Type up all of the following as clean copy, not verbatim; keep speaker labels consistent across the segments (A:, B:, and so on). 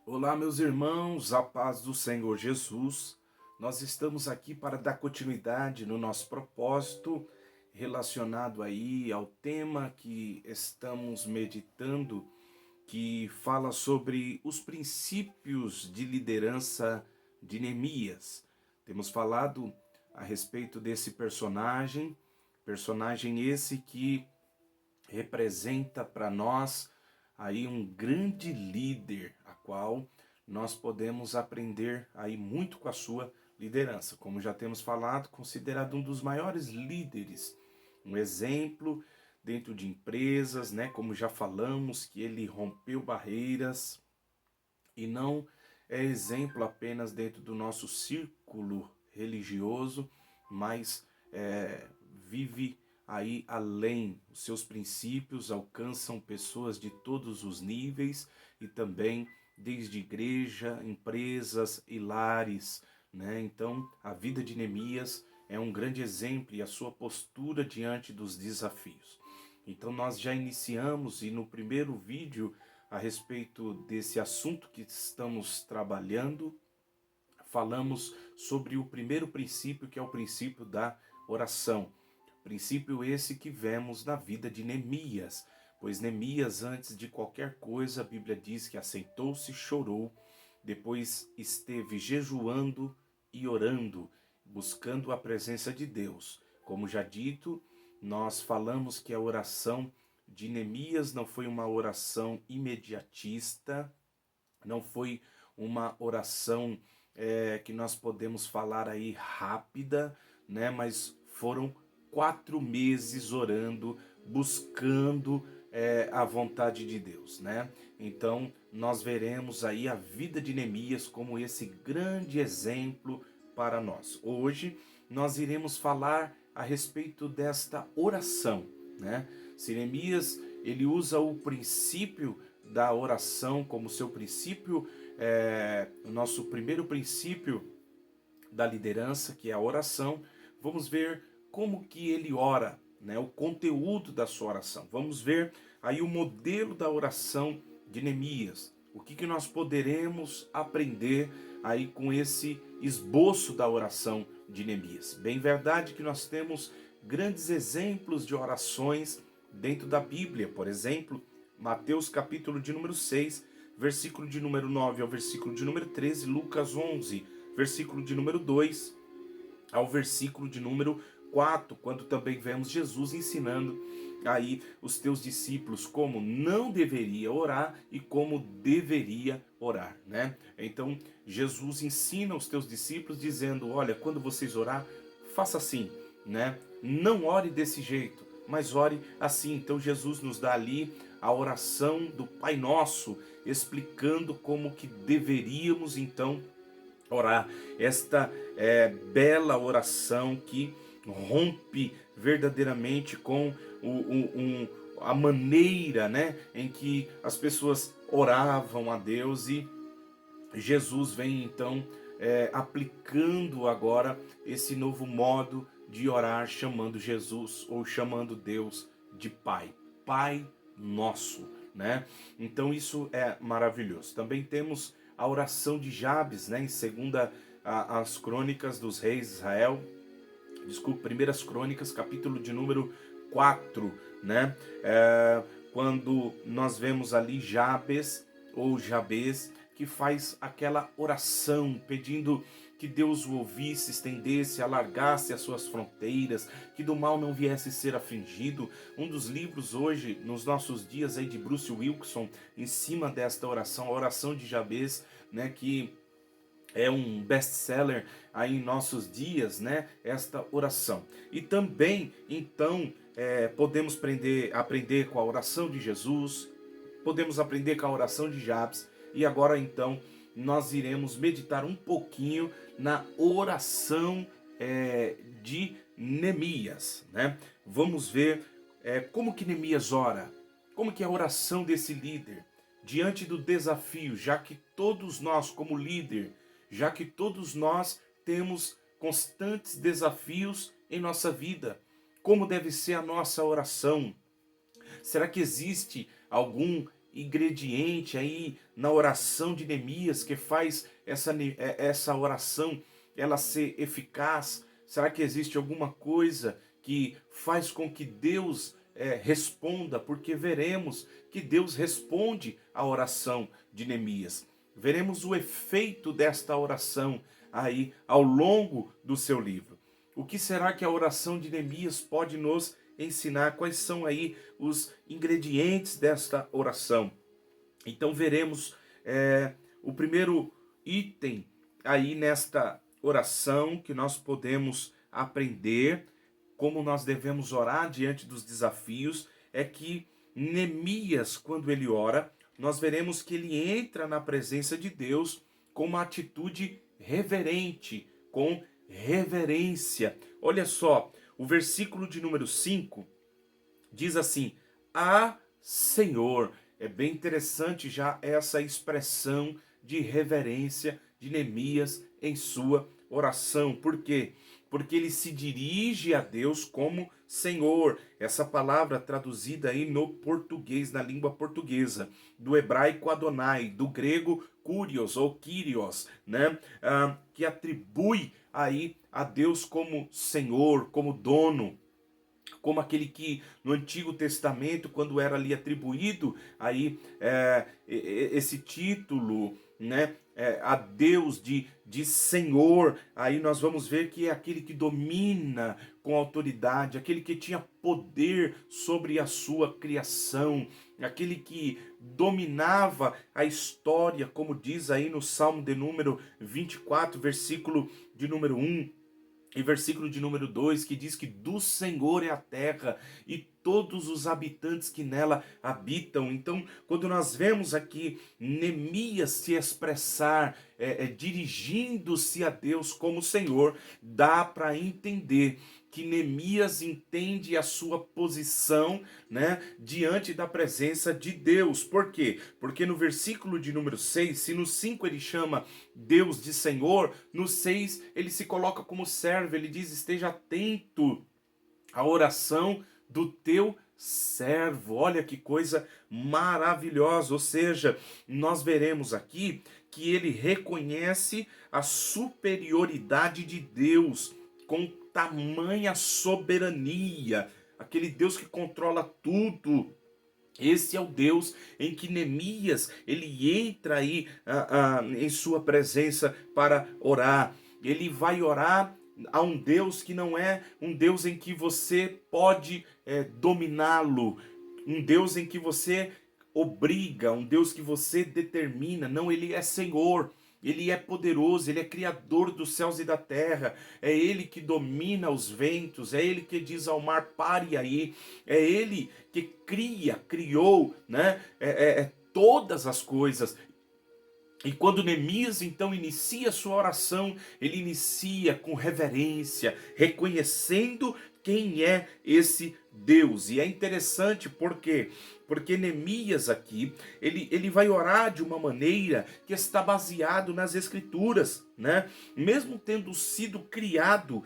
A: Olá, meus irmãos, a paz do Senhor Jesus. Nós estamos aqui para dar continuidade no nosso propósito relacionado aí ao tema que estamos meditando, que fala sobre os princípios de liderança de Neemias. Temos falado a respeito desse personagem esse que representa para nós aí um grande líder, a qual nós podemos aprender aí muito com a sua liderança. Como já temos falado, considerado um dos maiores líderes, um exemplo dentro de empresas, né? Como já falamos, que ele rompeu barreiras e não é exemplo apenas dentro do nosso círculo religioso, mas vive aí além. Os seus princípios alcançam pessoas de todos os níveis e também desde igreja, empresas e lares, né? Então, a vida de Neemias é um grande exemplo e a sua postura diante dos desafios. Então, nós já iniciamos e no primeiro vídeo a respeito desse assunto que estamos trabalhando, falamos sobre o primeiro princípio, que é o princípio da oração. Princípio esse que vemos na vida de Neemias, pois Neemias, antes de qualquer coisa, a Bíblia diz que assentou-se, chorou, depois esteve jejuando e orando, buscando a presença de Deus. Como já dito, nós falamos que a oração de Neemias não foi uma oração imediatista, não foi uma oração que nós podemos falar aí rápida, né? Mas foram 4 meses orando, buscando a vontade de Deus, né? Então nós veremos aí a vida de Neemias como esse grande exemplo para nós. Hoje nós iremos falar a respeito desta oração, né? Se Neemias ele usa o princípio da oração como seu princípio, o nosso primeiro princípio da liderança, que é a oração. Vamos ver como que ele ora, né? O conteúdo da sua oração. Vamos ver aí o modelo da oração de Neemias. O que nós poderemos aprender aí com esse esboço da oração de Neemias. Bem verdade que nós temos grandes exemplos de orações dentro da Bíblia. Por exemplo, Mateus capítulo de número 6, versículo de número 9 ao versículo de número 13, Lucas 11, versículo de número 2 ao versículo de número 4, quando também vemos Jesus ensinando aí os teus discípulos como não deveria orar e como deveria orar, né? Então, Jesus ensina os teus discípulos dizendo: olha, quando vocês orar, faça assim, né? Não ore desse jeito, mas ore assim. Então, Jesus nos dá ali a oração do Pai Nosso, explicando como que deveríamos então orar. Esta bela oração que rompe verdadeiramente com a maneira, né, em que as pessoas oravam a Deus, e Jesus vem então aplicando agora esse novo modo de orar, chamando Jesus ou chamando Deus de Pai, Pai Nosso, né? Então isso é maravilhoso. Também temos a oração de Jabes, né? Em segunda as Crônicas dos Reis de Israel, desculpa, Primeiras Crônicas, capítulo de número 4, né? Quando nós vemos ali Jabes ou Jabes, que faz aquela oração pedindo que Deus o ouvisse, estendesse, alargasse as suas fronteiras, que do mal não viesse ser afligido. Um dos livros hoje, nos nossos dias aí de Bruce Wilkinson, em cima desta oração, a oração de Jabes, né, que é um best-seller aí em nossos dias, né? Esta oração. E também, então, podemos aprender com a oração de Jesus, podemos aprender com a oração de Jabes, e agora, então, nós iremos meditar um pouquinho na oração de Neemias, né? Vamos ver como que Neemias ora, como que é a oração desse líder, diante do desafio, já que todos nós, como líder, já que todos nós temos constantes desafios em nossa vida. Como deve ser a nossa oração? Será que existe algum ingrediente aí na oração de Neemias que faz essa oração ela ser eficaz? Será que existe alguma coisa que faz com que Deus responda? Porque veremos que Deus responde à oração de Neemias. Veremos o efeito desta oração aí ao longo do seu livro. O que será que a oração de Neemias pode nos ensinar? Quais são aí os ingredientes desta oração? Então veremos o primeiro item aí nesta oração que nós podemos aprender como nós devemos orar diante dos desafios, é que Neemias, quando ele ora, nós veremos que ele entra na presença de Deus com uma atitude reverente, com reverência. Olha só, o versículo de número 5 diz assim: Ah, Senhor. É bem interessante já essa expressão de reverência de Neemias em sua oração. Por quê? Porque ele se dirige a Deus como Senhor. Essa palavra traduzida aí no português, na língua portuguesa, do hebraico Adonai, do grego Kyrios ou Kyrios, né? Que atribui aí a Deus como Senhor, como dono, como aquele que no Antigo Testamento, quando era ali atribuído aí esse título, né, a Deus de Senhor, aí nós vamos ver que é aquele que domina com autoridade, aquele que tinha poder sobre a sua criação, aquele que dominava a história, como diz aí no Salmo de número 24, versículo de número 1. E versículo de número 2, que diz que do Senhor é a terra e todos os habitantes que nela habitam. Então, quando nós vemos aqui Neemias se expressar, dirigindo-se a Deus como Senhor, dá para entender que Neemias entende a sua posição, né, diante da presença de Deus. Por quê? Porque no versículo de número 6, se no 5 ele chama Deus de Senhor, no 6 ele se coloca como servo, ele diz: esteja atento à oração do teu servo. Olha que coisa maravilhosa. Ou seja, nós veremos aqui que ele reconhece a superioridade de Deus com tamanha soberania, aquele Deus que controla tudo. Esse é o Deus em que Neemias ele entra aí em sua presença para orar. Ele vai orar a um Deus que não é um Deus em que você pode dominá-lo, um Deus em que você obriga, um Deus que você determina. Não, ele é Senhor. Ele é poderoso, ele é criador dos céus e da terra, é ele que domina os ventos, é ele que diz ao mar: pare aí, é ele que criou, né, todas as coisas. E quando Neemias então inicia sua oração, ele inicia com reverência, reconhecendo quem é esse Deus. E é interessante porque Neemias aqui, ele vai orar de uma maneira que está baseado nas Escrituras, né? Mesmo tendo sido criado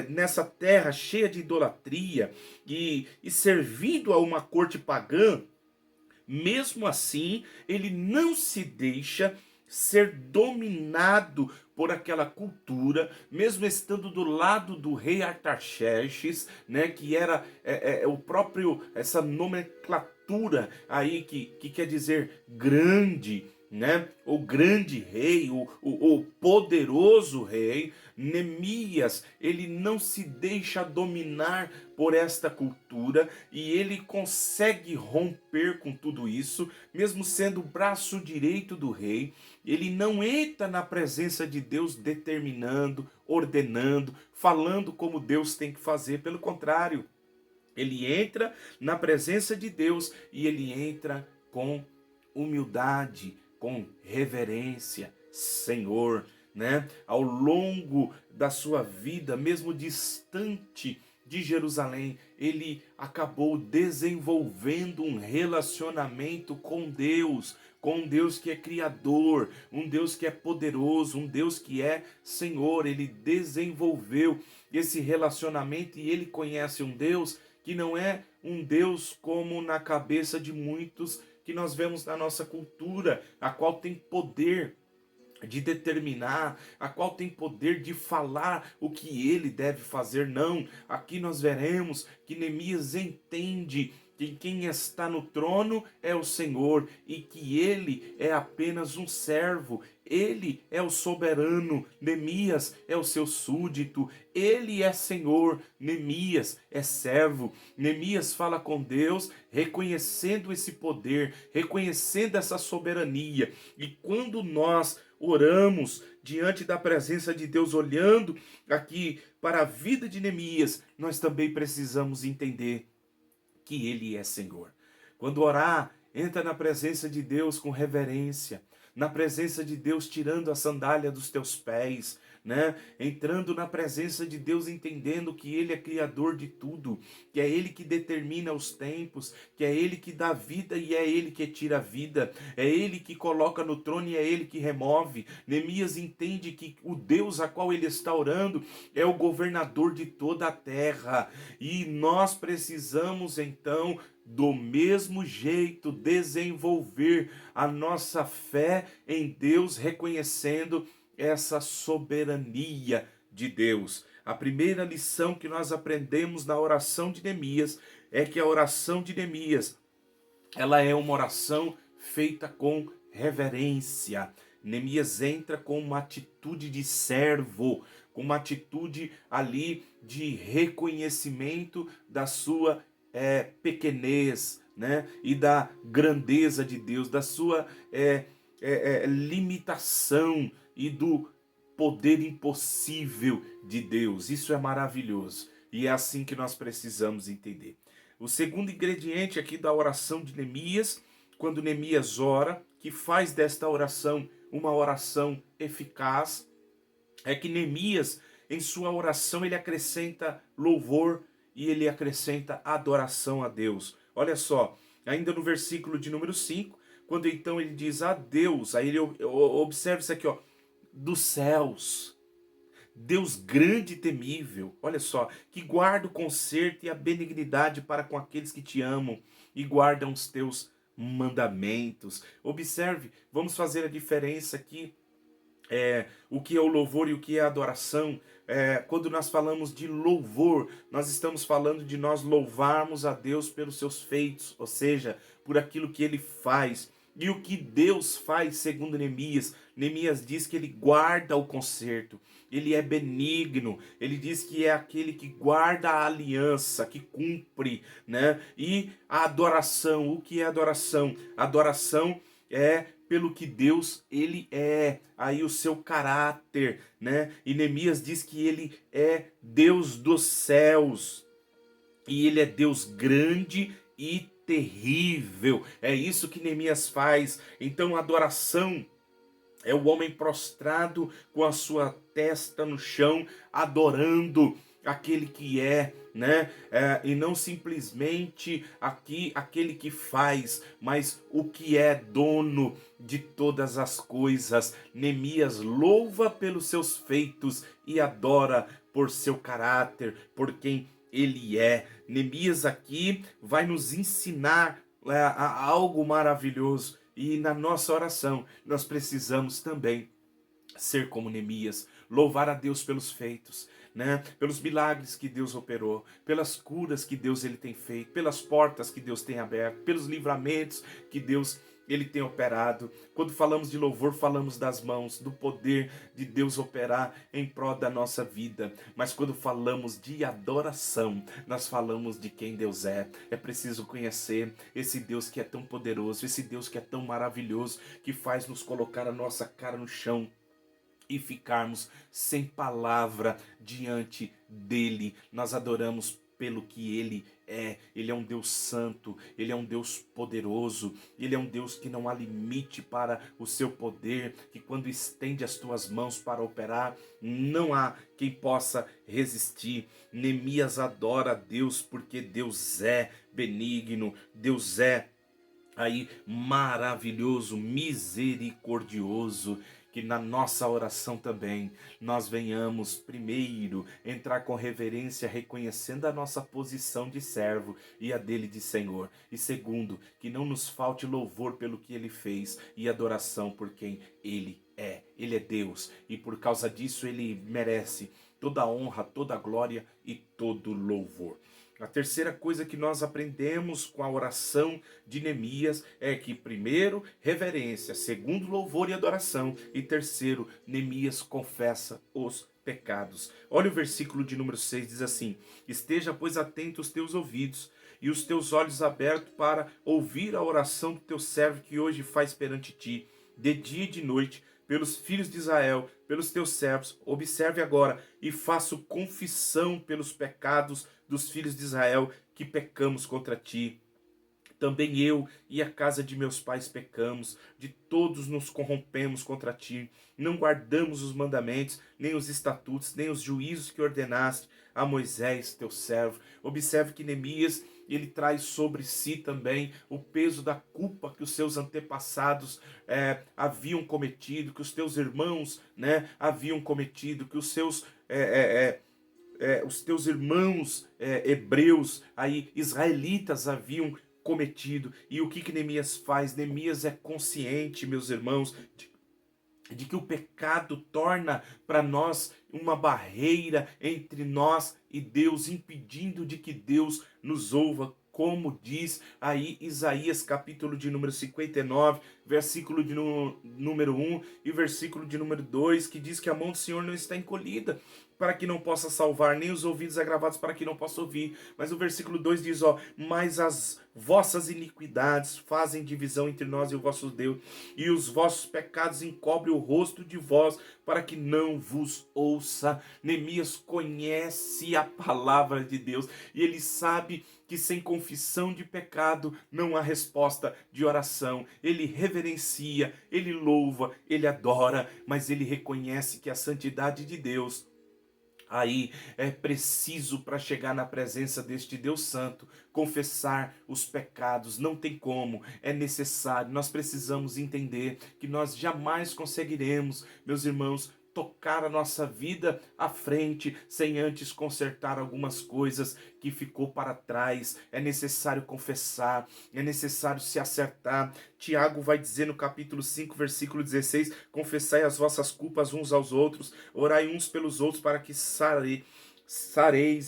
A: nessa terra cheia de idolatria e servindo a uma corte pagã, mesmo assim, ele não se deixa ser dominado por aquela cultura, mesmo estando do lado do rei Artaxerxes, né, que era o próprio, essa nomenclatura aí que quer dizer grande, né, o grande rei, o poderoso rei. Neemias, ele não se deixa dominar por esta cultura e ele consegue romper com tudo isso, mesmo sendo o braço direito do rei. Ele não entra na presença de Deus determinando, ordenando, falando como Deus tem que fazer. Pelo contrário, ele entra na presença de Deus e ele entra com humildade, com reverência. Senhor, né? Ao longo da sua vida, mesmo distante de Jerusalém, ele acabou desenvolvendo um relacionamento com um Deus que é criador, um Deus que é poderoso, um Deus que é Senhor. Ele desenvolveu esse relacionamento e ele conhece um Deus que não é um Deus como na cabeça de muitos que nós vemos na nossa cultura, a qual tem poder de determinar, a qual tem poder de falar o que ele deve fazer. Não, aqui nós veremos que Neemias entende que quem está no trono é o Senhor e que ele é apenas um servo. Ele é o soberano, Neemias é o seu súdito, ele é Senhor, Neemias é servo. Neemias fala com Deus, reconhecendo esse poder, reconhecendo essa soberania. E quando nós oramos diante da presença de Deus, olhando aqui para a vida de Neemias, nós também precisamos entender que ele é Senhor. Quando orar, entra na presença de Deus com reverência, na presença de Deus tirando a sandália dos teus pés, né? Entrando na presença de Deus, entendendo que ele é criador de tudo, que é ele que determina os tempos, que é ele que dá vida e é ele que tira a vida, é ele que coloca no trono e é ele que remove. Neemias entende que o Deus a qual ele está orando é o governador de toda a terra, e nós precisamos então do mesmo jeito desenvolver a nossa fé em Deus, reconhecendo essa soberania de Deus. A primeira lição que nós aprendemos na oração de Neemias é que a oração de Neemias, ela é uma oração feita com reverência. Neemias entra com uma atitude de servo, com uma atitude ali de reconhecimento da sua pequenez, né? E da grandeza de Deus, da sua limitação e do poder impossível de Deus. Isso é maravilhoso e é assim que nós precisamos entender. O segundo ingrediente aqui da oração de Neemias, quando Neemias ora, que faz desta oração uma oração eficaz, é que Neemias, em sua oração, ele acrescenta louvor e ele acrescenta adoração a Deus. Olha só, ainda no versículo de número 5, quando então ele diz a Deus, aí ele observa isso aqui, ó, dos céus, Deus grande e temível, olha só, que guarda o conserto e a benignidade para com aqueles que te amam e guardam os teus mandamentos. Observe, vamos fazer a diferença aqui, o que é o louvor e o que é a adoração. Quando nós falamos de louvor, nós estamos falando de nós louvarmos a Deus pelos seus feitos, ou seja, por aquilo que ele faz. E o que Deus faz, segundo Neemias? Neemias diz que ele guarda o conserto, ele é benigno, ele diz que é aquele que guarda a aliança, que cumpre, né? E a adoração, o que é adoração? Adoração é pelo que Deus ele é, aí o seu caráter, né? E Neemias diz que ele é Deus dos céus, e ele é Deus grande e terrível. É isso que Neemias faz. Então a adoração é o homem prostrado com a sua testa no chão, adorando aquele que é, né? E não simplesmente aquele que faz, mas o que é dono de todas as coisas. Neemias louva pelos seus feitos e adora por seu caráter, por quem ele é. Neemias aqui vai nos ensinar a algo maravilhoso. E na nossa oração, nós precisamos também ser como Neemias, louvar a Deus pelos feitos, né? Pelos milagres que Deus operou, pelas curas que Deus ele tem feito, pelas portas que Deus tem aberto, pelos livramentos que Deus ele tem operado. Quando falamos de louvor, falamos das mãos, do poder de Deus operar em prol da nossa vida. Mas quando falamos de adoração, nós falamos de quem Deus é. É preciso conhecer esse Deus que é tão poderoso, esse Deus que é tão maravilhoso, que faz nos colocar a nossa cara no chão e ficarmos sem palavra diante dele. Nós adoramos pelo que ele é. Ele é um Deus santo, ele é um Deus poderoso, ele é um Deus que não há limite para o seu poder, que quando estende as tuas mãos para operar, não há quem possa resistir. Neemias adora a Deus porque Deus é benigno, Deus é aí maravilhoso, misericordioso. que na nossa oração também nós venhamos, primeiro, entrar com reverência, reconhecendo a nossa posição de servo e a dele de Senhor. E segundo, que não nos falte louvor pelo que ele fez e adoração por quem ele é. Ele é Deus e por causa disso ele merece toda a honra, toda a glória e todo louvor. A terceira coisa que nós aprendemos com a oração de Neemias é que, primeiro, reverência, segundo, louvor e adoração, e terceiro, Neemias confessa os pecados. Olha o versículo de número 6, diz assim: esteja, pois, atento os teus ouvidos e os teus olhos abertos para ouvir a oração do teu servo que hoje faz perante ti, de dia e de noite, pelos filhos de Israel, pelos teus servos. Observe agora: e faço confissão pelos pecados dos filhos de Israel, que pecamos contra ti. Também eu e a casa de meus pais pecamos, de todos nos corrompemos contra ti, não guardamos os mandamentos, nem os estatutos, nem os juízos que ordenaste a Moisés, teu servo. Observe que Neemias, ele traz sobre si também o peso da culpa que os seus antepassados haviam cometido, que os teus irmãos, né, haviam cometido, que os teus irmãos hebreus, aí israelitas, haviam cometido. E o que Neemias faz? Neemias é consciente, meus irmãos, de que o pecado torna para nós uma barreira entre nós e Deus, impedindo de que Deus nos ouva, como diz aí Isaías, capítulo de número 59, versículo de número 1 e versículo de número 2, que diz que a mão do Senhor não está encolhida para que não possa salvar, nem os ouvidos agravados para que não possa ouvir. Mas o versículo 2 diz, mas as vossas iniquidades fazem divisão entre nós e o vosso Deus, e os vossos pecados encobrem o rosto de vós, para que não vos ouça. Neemias conhece a palavra de Deus, e ele sabe que sem confissão de pecado não há resposta de oração. Ele reverencia, ele louva, ele adora, mas ele reconhece que a santidade de Deus aí é preciso, para chegar na presença deste Deus Santo, confessar os pecados. Não tem como, é necessário. Nós precisamos entender que nós jamais conseguiremos, meus irmãos, tocar a nossa vida à frente sem antes consertar algumas coisas que ficou para trás. É necessário confessar, é necessário se acertar. Tiago vai dizer no capítulo 5, versículo 16: confessai as vossas culpas uns aos outros, orai uns pelos outros para que sareis.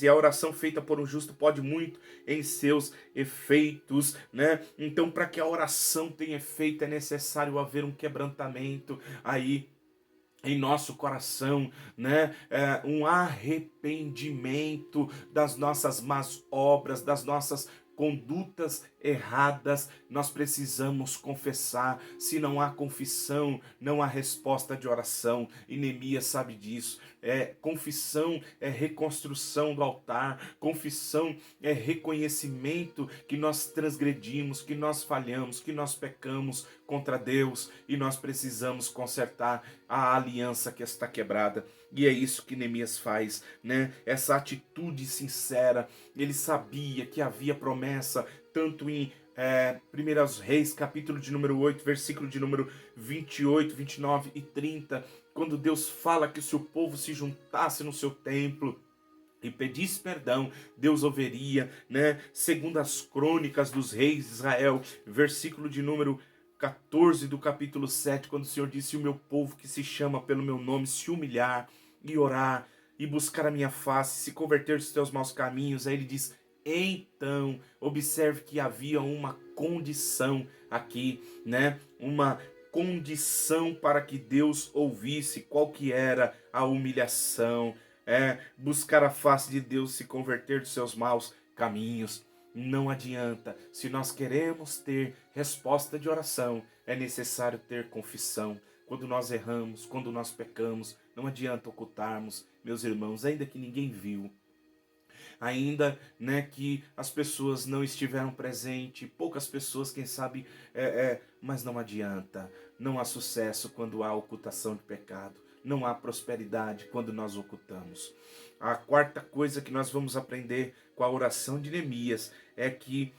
A: E a oração feita por um justo pode muito em seus efeitos, né? Então, para que a oração tenha efeito, é necessário haver um quebrantamento aí em nosso coração, né? Um arrependimento das nossas más obras, das nossas condutas erradas. Nós precisamos confessar. Se não há confissão, não há resposta de oração, e Neemias sabe disso. Confissão é reconstrução do altar, confissão é reconhecimento que nós transgredimos, que nós falhamos, que nós pecamos contra Deus, e nós precisamos consertar a aliança que está quebrada. E é isso que Neemias faz, né? Essa atitude sincera. Ele sabia que havia promessa, tanto em 1 Reis, capítulo de número 8, versículo de número 28, 29 e 30, quando Deus fala que se o povo se juntasse no seu templo e pedisse perdão, Deus ouviria, né? Segundo as crônicas dos reis de Israel, versículo de número 14 do capítulo 7, quando o Senhor disse: o meu povo que se chama pelo meu nome se humilhar e orar e buscar a minha face, se converter dos seus maus caminhos. Aí ele diz: então, observe que havia uma condição aqui, né? Uma condição para que Deus ouvisse. Qual que era a humilhação? Buscar a face de Deus, se converter dos seus maus caminhos. Não adianta. Se nós queremos ter resposta de oração, é necessário ter confissão. Quando nós erramos, quando nós pecamos, não adianta ocultarmos, meus irmãos, ainda que ninguém viu, ainda, né, que as pessoas não estiveram presentes, poucas pessoas, quem sabe, mas não adianta. Não há sucesso quando há ocultação de pecado. Não há prosperidade quando nós ocultamos. A quarta coisa que nós vamos aprender com a oração de Neemias é que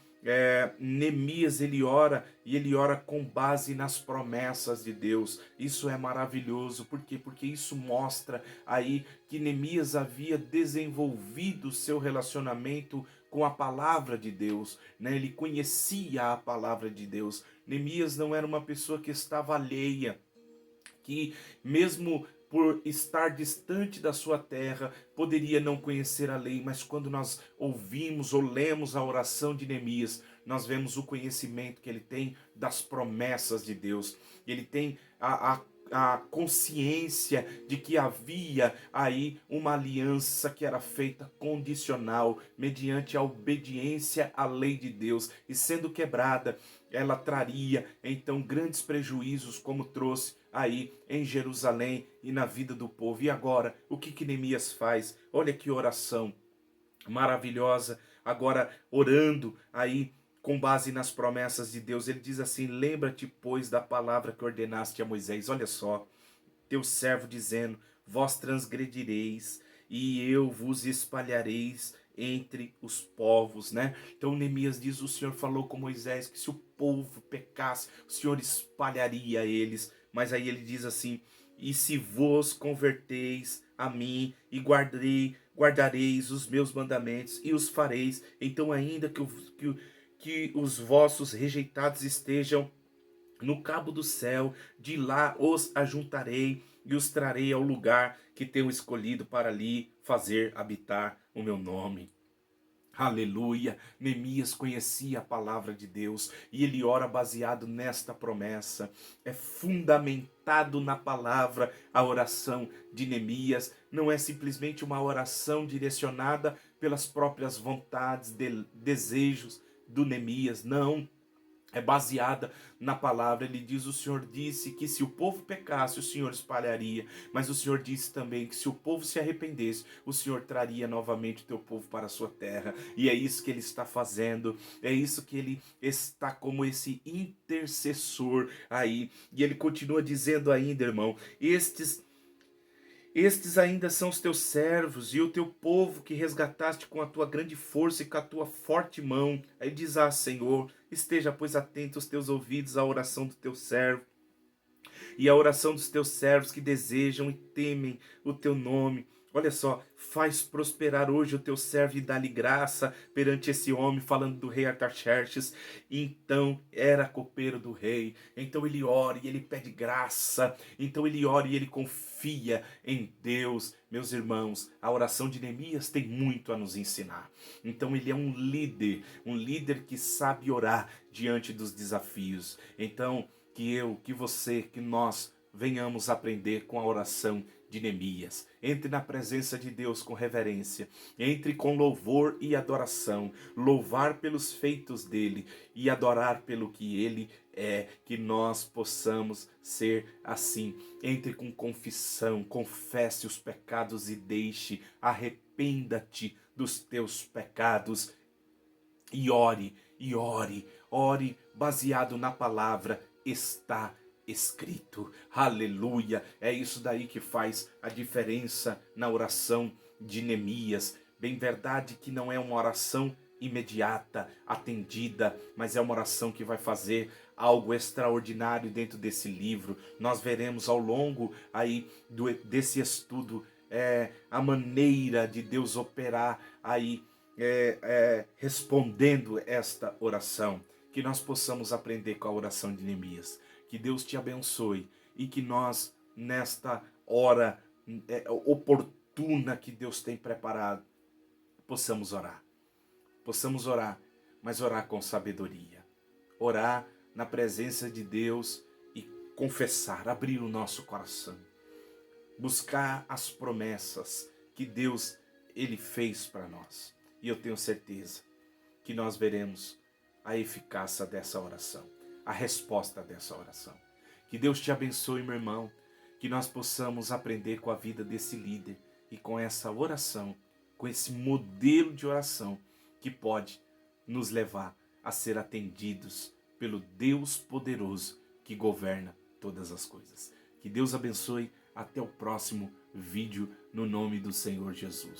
A: Neemias ele ora e ele ora com base nas promessas de Deus. Isso é maravilhoso, por quê? Porque isso mostra aí que Neemias havia desenvolvido seu relacionamento com a palavra de Deus, né? Ele conhecia a palavra de Deus. Neemias não era uma pessoa que estava alheia, que mesmo por estar distante da sua terra, poderia não conhecer a lei, mas quando nós ouvimos ou lemos a oração de Neemias, nós vemos o conhecimento que ele tem das promessas de Deus. Ele tem a consciência de que havia aí uma aliança que era feita condicional, mediante a obediência à lei de Deus, e sendo quebrada, ela traria então grandes prejuízos, como trouxe aí em Jerusalém e na vida do povo. E agora, o que Neemias faz? Olha que oração maravilhosa, agora orando aí com base nas promessas de Deus. Ele diz assim: lembra-te, pois, da palavra que ordenaste a Moisés. Olha só, teu servo dizendo: vós transgredireis e eu vos espalhareis entre os povos, né? Então Neemias diz: o Senhor falou com Moisés que se o povo pecasse, o Senhor espalharia eles. Mas aí ele diz assim: e se vos converteis a mim e guardareis os meus mandamentos e os fareis, então ainda que os vossos rejeitados estejam no cabo do céu, de lá os ajuntarei e os trarei ao lugar que tenho escolhido para ali fazer habitar o meu nome. Aleluia! Neemias conhecia a palavra de Deus e ele ora baseado nesta promessa. É fundamentado na palavra a oração de Neemias. Não é simplesmente uma oração direcionada pelas próprias vontades, desejos do Neemias. Não, é baseada na palavra. Ele diz: o Senhor disse que se o povo pecasse, o Senhor espalharia, mas o Senhor disse também que se o povo se arrependesse, o Senhor traria novamente o teu povo para a sua terra. E é isso que ele está fazendo, é isso que ele está como esse intercessor aí. E ele continua dizendo ainda, irmão: estes ainda são os teus servos e o teu povo que resgataste com a tua grande força e com a tua forte mão. Aí diz: ah, Senhor, esteja, pois, atento os teus ouvidos à oração do teu servo e à oração dos teus servos que desejam e temem o teu nome. Olha só, faz prosperar hoje o teu servo e dá-lhe graça perante esse homem, falando do rei Artaxerxes. Então era copeiro do rei. Então ele ora e ele pede graça. Então ele ora e ele confia em Deus. Meus irmãos, a oração de Neemias tem muito a nos ensinar. Então ele é um líder que sabe orar diante dos desafios. Então que você, que nós venhamos aprender com a oração de Neemias. Entre na presença de Deus com reverência, entre com louvor e adoração, louvar pelos feitos dele e adorar pelo que ele é, que nós possamos ser assim. Entre com confissão, confesse os pecados e deixe, arrependa-te dos teus pecados e ore baseado na palavra. Está escrito. Aleluia! É isso daí que faz a diferença na oração de Neemias. Bem verdade que não é uma oração imediata, atendida, mas é uma oração que vai fazer algo extraordinário dentro desse livro. Nós veremos ao longo aí desse estudo a maneira de Deus operar aí respondendo esta oração. Que nós possamos aprender com a oração de Neemias. Que Deus te abençoe e que nós, nesta hora oportuna que Deus tem preparado, possamos orar. Possamos orar, mas orar com sabedoria. Orar na presença de Deus e confessar, abrir o nosso coração. Buscar as promessas que Deus ele fez para nós. E eu tenho certeza que nós veremos a eficácia dessa oração, a resposta dessa oração. Que Deus te abençoe, meu irmão, que nós possamos aprender com a vida desse líder e com essa oração, com esse modelo de oração que pode nos levar a ser atendidos pelo Deus poderoso que governa todas as coisas. Que Deus abençoe, até o próximo vídeo, no nome do Senhor Jesus.